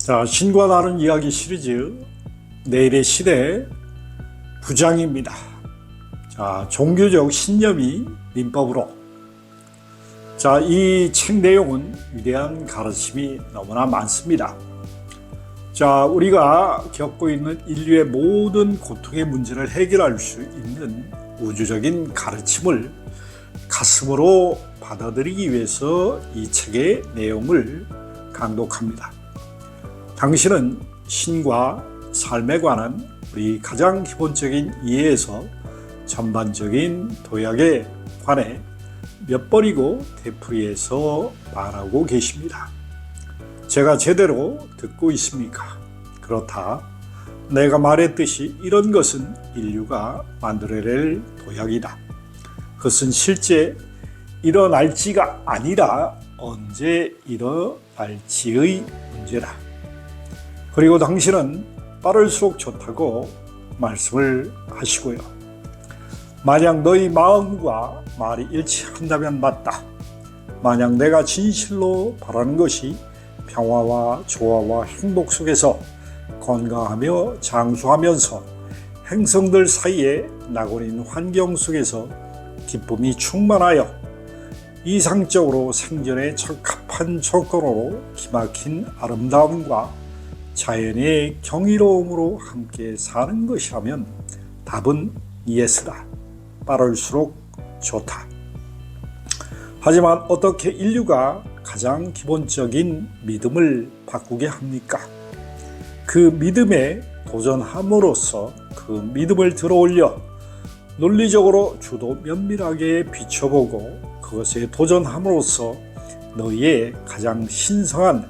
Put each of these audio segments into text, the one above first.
자, 신과 다른 이야기 시리즈 내일의 시대 부장입니다. 자, 종교적 신념이 민법으로. 자, 이 책 내용은 위대한 가르침이 너무나 많습니다. 자, 우리가 겪고 있는 인류의 모든 고통의 문제를 해결할 수 있는 우주적인 가르침을 가슴으로 받아들이기 위해서 이 책의 내용을 강독합니다. 당신은 신과 삶에 관한 우리 가장 기본적인 이해에서 전반적인 도약에 관해 몇 번이고 되풀이해서 말하고 계십니다. 제가 제대로 듣고 있습니까? 그렇다. 내가 말했듯이 이런 것은 인류가 만들어낼 도약이다. 그것은 실제 일어날지가 아니라 언제 일어날지의 문제다. 그리고 당신은 빠를수록 좋다고 말씀을 하시고요. 만약 너희 마음과 말이 일치한다면 맞다. 만약 내가 진실로 바라는 것이 평화와 조화와 행복 속에서 건강하며 장수하면서 행성들 사이에 낙원인 환경 속에서 기쁨이 충만하여 이상적으로 생존에 적합한 조건으로 기막힌 아름다움과 자연의 경이로움으로 함께 사는 것이라면 답은 예스다. 빠를수록 좋다. 하지만 어떻게 인류가 가장 기본적인 믿음을 바꾸게 합니까? 그 믿음에 도전함으로써 그 믿음을 들어올려 논리적으로 주도 면밀하게 비춰보고 그것에 도전함으로써 너희의 가장 신성한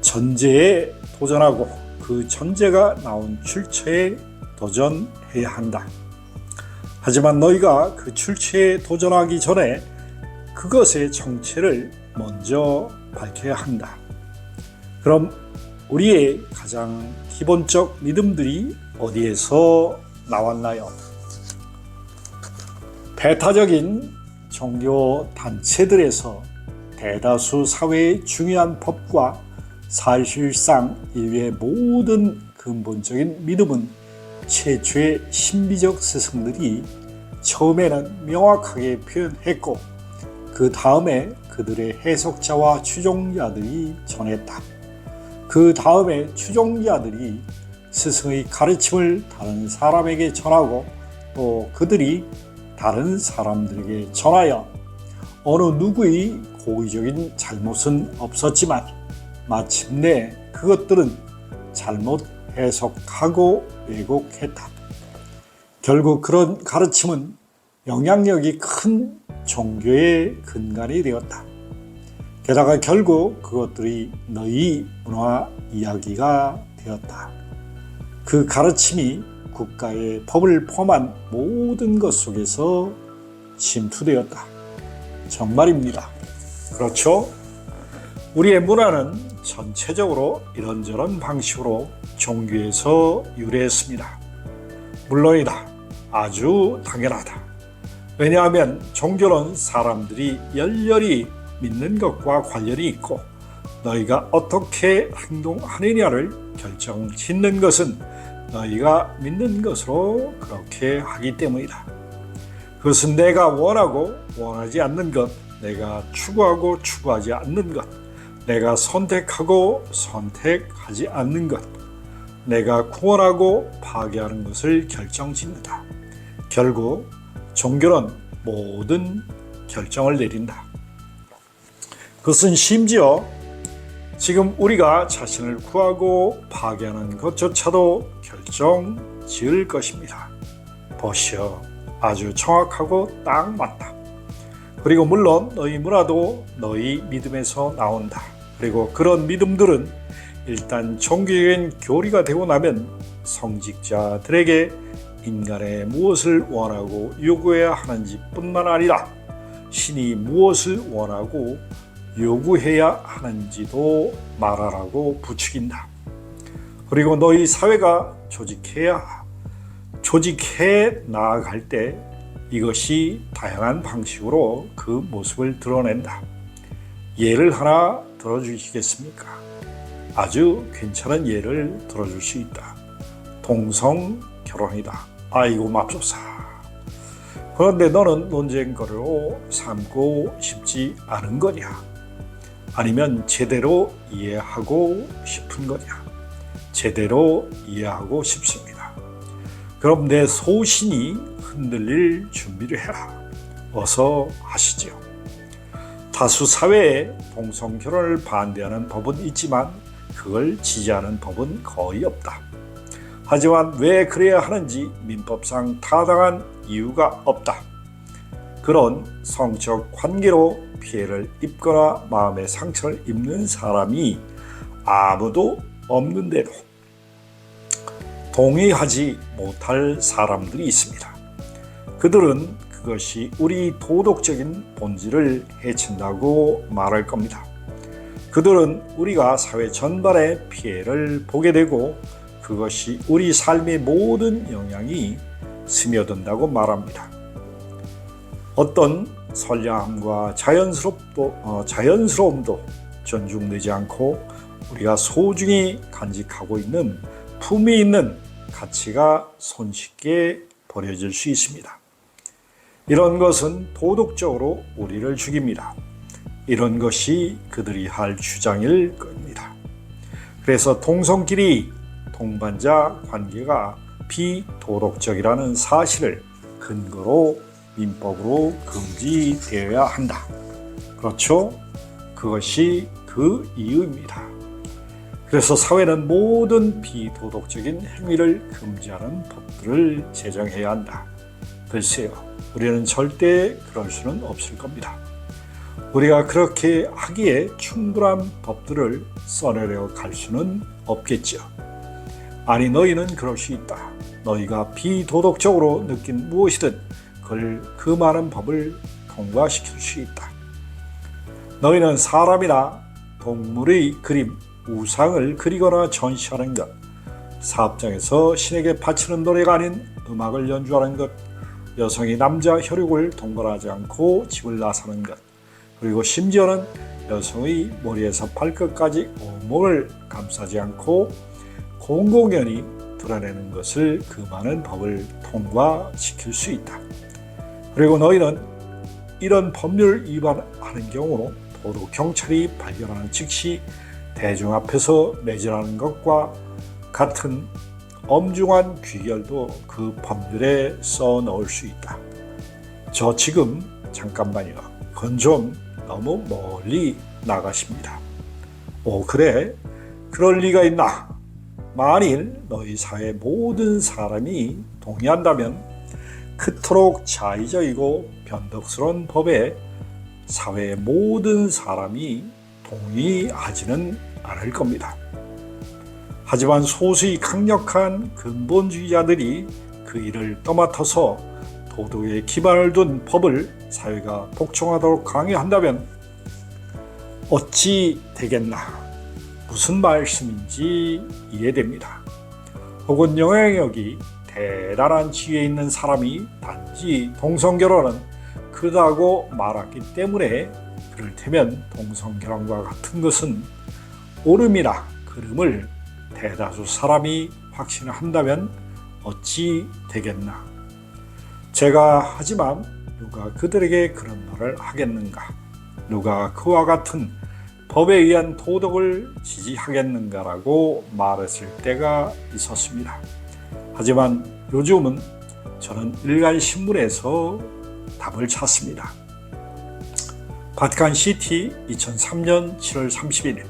전제에 도전하고 그 전제가 나온 출처에 도전해야 한다. 하지만 너희가 그 출처에 도전하기 전에 그것의 정체를 먼저 밝혀야 한다. 그럼 우리의 가장 기본적 믿음들이 어디에서 나왔나요? 배타적인 종교 단체들에서 대다수 사회의 중요한 법과 사실상 인류의 모든 근본적인 믿음은 최초의 신비적 스승들이 처음에는 명확하게 표현했고 그 다음에 그들의 해석자와 추종자들이 전했다. 그 다음에 추종자들이 스승의 가르침을 다른 사람에게 전하고 또 그들이 다른 사람들에게 전하여 어느 누구의 고의적인 잘못은 없었지만 마침내 그것들은 잘못 해석하고 왜곡했다. 결국 그런 가르침은 영향력이 큰 종교의 근간이 되었다. 게다가 결국 그것들이 너희 문화 이야기가 되었다. 그 가르침이 국가의 법을 포함한 모든 것 속에서 침투되었다. 정말입니다. 그렇죠? 우리의 문화는 전체적으로 이런저런 방식으로 종교에서 유래했습니다. 물론이다. 아주 당연하다. 왜냐하면 종교는 사람들이 열렬히 믿는 것과 관련이 있고 너희가 어떻게 행동하느냐를 결정짓는 것은 너희가 믿는 것으로 그렇게 하기 때문이다. 그것은 내가 원하고 원하지 않는 것, 내가 추구하고 추구하지 않는 것, 내가 선택하고 선택하지 않는 것, 내가 구원하고 파괴하는 것을 결정짓는다. 결국 종교는 모든 결정을 내린다. 그것은 심지어 지금 우리가 자신을 구하고 파괴하는 것조차도 결정 지을 것입니다. 보시오. 아주 정확하고 딱 맞다. 그리고 물론 너희 문화도 너희 믿음에서 나온다. 그리고 그런 믿음들은 일단 종교적인 교리가 되고 나면 성직자들에게 인간의 무엇을 원하고 요구해야 하는지 뿐만 아니라 신이 무엇을 원하고 요구해야 하는지도 말하라고 부추긴다. 그리고 너희 사회가 조직해 나아갈 때 이것이 다양한 방식으로 그 모습을 드러낸다. 예를 하나 들어주시겠습니까? 아주 괜찮은 예를 들어줄 수 있다. 동성 결혼이다. 아이고 맙소사. 그런데 너는 논쟁거리로 삼고 싶지 않은 거냐? 아니면 제대로 이해하고 싶은 거냐? 제대로 이해하고 싶습니다. 그럼 내 소신이 흔들릴 준비를 해라. 어서 하시죠. 다수 사회에 동성결혼을 반대하는 법은 있지만 그걸 지지하는 법은 거의 없다. 하지만 왜 그래야 하는지 민법상 타당한 이유가 없다. 그런 성적 관계로 피해를 입거나 마음의 상처를 입는 사람이 아무도 없는데도 동의하지 못할 사람들이 있습니다. 그들은 그것이 우리 도덕적인 본질을 해친다고 말할 겁니다. 그들은 우리가 사회 전반에 피해를 보게 되고 그것이 우리 삶의 모든 영향이 스며든다고 말합니다. 어떤 선량함과 자연스러움도 존중되지 않고 우리가 소중히 간직하고 있는 품위 있는 가치가 손쉽게 버려질 수 있습니다. 이런 것은 도덕적으로 우리를 죽입니다. 이런 것이 그들이 할 주장일 겁니다. 그래서 동성끼리 동반자 관계가 비도덕적이라는 사실을 근거로 민법으로 금지되어야 한다. 그렇죠? 그것이 그 이유입니다. 그래서 사회는 모든 비도덕적인 행위를 금지하는 법들을 제정해야 한다. 글쎄요, 우리는 절대 그럴 수는 없을 겁니다. 우리가 그렇게 하기에 충분한 법들을 써내려 갈 수는 없겠죠. 아니, 너희는 그럴 수 있다. 너희가 비도덕적으로 느낀 무엇이든 그걸 그 많은 법을 통과시킬 수 있다. 너희는 사람이나 동물의 그림, 우상을 그리거나 전시하는 것, 사업장에서 신에게 바치는 노래가 아닌 음악을 연주하는 것, 여성이 남자 혈육을 동반하지 않고 집을 나서는 것, 그리고 심지어는 여성의 머리에서 발끝까지 온몸을 감싸지 않고 공공연히 드러내는 것을 금하는 법을 통과시킬 수 있다. 그리고 너희는 이런 법률을 위반하는 경우로 도덕경찰이 발견하는 즉시 대중 앞에서 매질하는 것과 같은 엄중한 귀결도 그 법률에 써 넣을 수 있다. 저 지금 잠깐만요. 그건 좀 너무 멀리 나가십니다. 오, 그래? 그럴 리가 있나? 만일 너희 사회 모든 사람이 동의한다면 그토록 자의적이고 변덕스러운 법에 사회의 모든 사람이 동의하지는 않을 겁니다. 하지만 소수의 강력한 근본주의자들이 그 일을 떠맡아서 도덕에 기반을 둔 법을 사회가 복종하도록 강요한다면 어찌 되겠나? 무슨 말씀인지 이해됩니다. 혹은 영향력이 대단한 지위에 있는 사람이 단지 동성결혼은 그러다고 말했기 때문에 그럴테면 동성결혼과 같은 것은 옳음이나 그름을 대다수 사람이 확신한다면 어찌 되겠나? 제가 하지만 누가 그들에게 그런 말을 하겠는가? 누가 그와 같은 법에 의한 도덕을 지지하겠는가라고 말했을 때가 있었습니다. 하지만 요즘은 저는 일간 신문에서 답을 찾습니다. 바티칸시티 2003년 7월 31일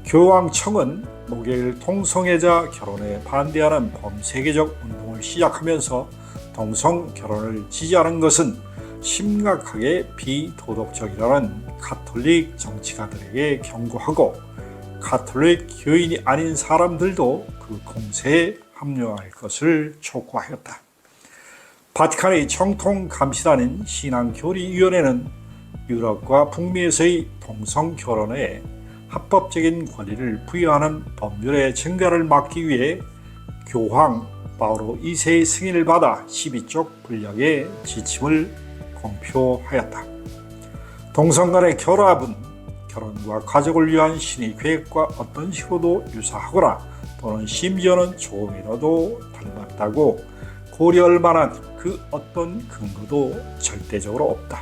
교황청은 목요일 동성애자 결혼에 반대하는 범세계적 운동을 시작하면서 동성 결혼을 지지하는 것은 심각하게 비도덕적이라는 가톨릭 정치가들에게 경고하고 가톨릭 교인이 아닌 사람들도 그 공세에 합류할 것을 촉구하였다. 바티칸의 정통 감시단인 신앙교리위원회는 유럽과 북미에서의 동성 결혼에 합법적인 권리를 부여하는 법률의 증가를 막기 위해 교황 바오로 2세의 승인을 받아 12쪽 분량의 지침을 공표하였다. 동성 간의 결합은 결혼과 가족을 위한 신의 계획과 어떤 식으로도 유사하거나 또는 심지어는 조금이라도 닮았다고 고려할 만한 그 어떤 근거도 절대적으로 없다.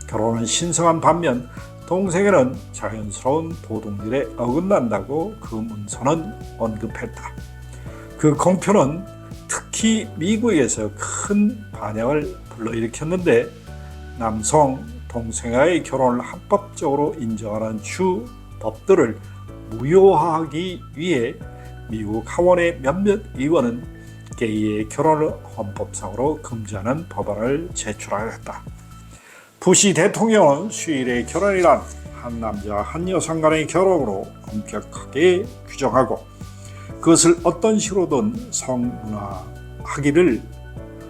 결혼은 신성한 반면 동생에는 자연스러운 도덕률에 어긋난다고 그 문서는 언급했다. 그 공표는 특히 미국에서 큰 반향을 불러일으켰는데 남성, 동생과의 결혼을 합법적으로 인정하는 주 법들을 무효화하기 위해 미국 하원의 몇몇 의원은 게이의 결혼을 헌법상으로 금지하는 법안을 제출하였다. 부시 대통령은 수일의 결혼이란 한 남자 한 여성 간의 결혼으로 엄격하게 규정하고 그것을 어떤 식으로든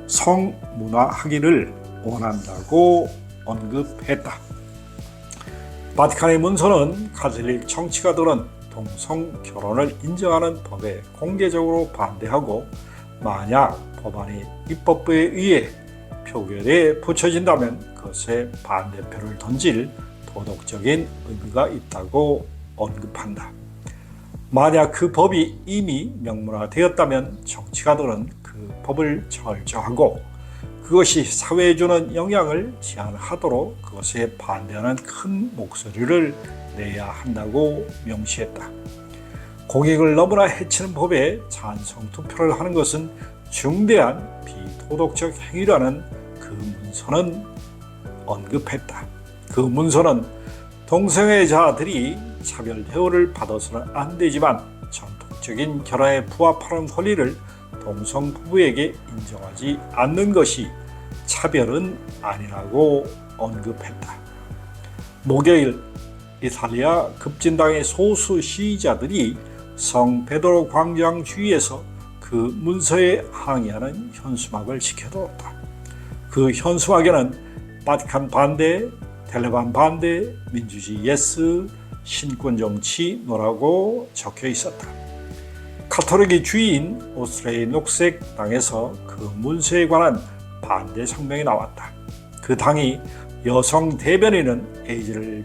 성문화하기를 원한다고 언급했다. 바티칸의 문서는 가톨릭 정치가들은 동성 결혼을 인정하는 법에 공개적으로 반대하고 만약 법안이 입법부에 의해 표결에 붙여진다면 그것에 반대표를 던질 도덕적인 의미가 있다고 언급한다. 만약 그 법이 이미 명문화되었다면 정치가들은 그 법을 철저하고 그것이 사회에 주는 영향을 제한하도록 그것에 반대하는 큰 목소리를 내야 한다고 명시했다. 공익을 너무나 해치는 법에 찬성 투표를 하는 것은 중대한 비도덕적 행위라는 그 문서는 언급했다. 그 문서는 동성애자들이 차별 대우를 받아서는 안 되지만 전통적인 결혼에 부합하는 권리를 동성 부부에게 인정하지 않는 것이 차별은 아니라고 언급했다. 목요일 이탈리아 급진당의 소수 시위자들이 성 베드로 광장 주위에서 그 문서에 항의하는 현수막을 지켜두었다. 그 현수막에는 바티칸 반대, 텔레반 반대, 민주주의 예스, 신권 정치 노라고 적혀 있었다. 카톨릭의 주인 오스트리아의 녹색 당에서 그 문서에 관한 반대 성명이 나왔다. 그 당이 여성 대변인은 에이즈를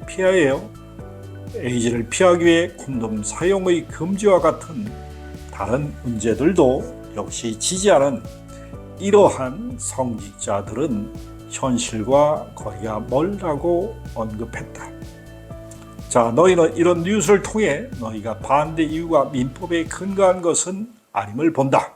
피하기 위해 콘돔 사용의 금지와 같은 다른 문제들도 역시 지지하는 이러한 성직자들은 현실과 거리가 멀다고 언급했다. 자, 너희는 이런 뉴스를 통해 너희가 반대 이유가 민법에 근거한 것은 아님을 본다.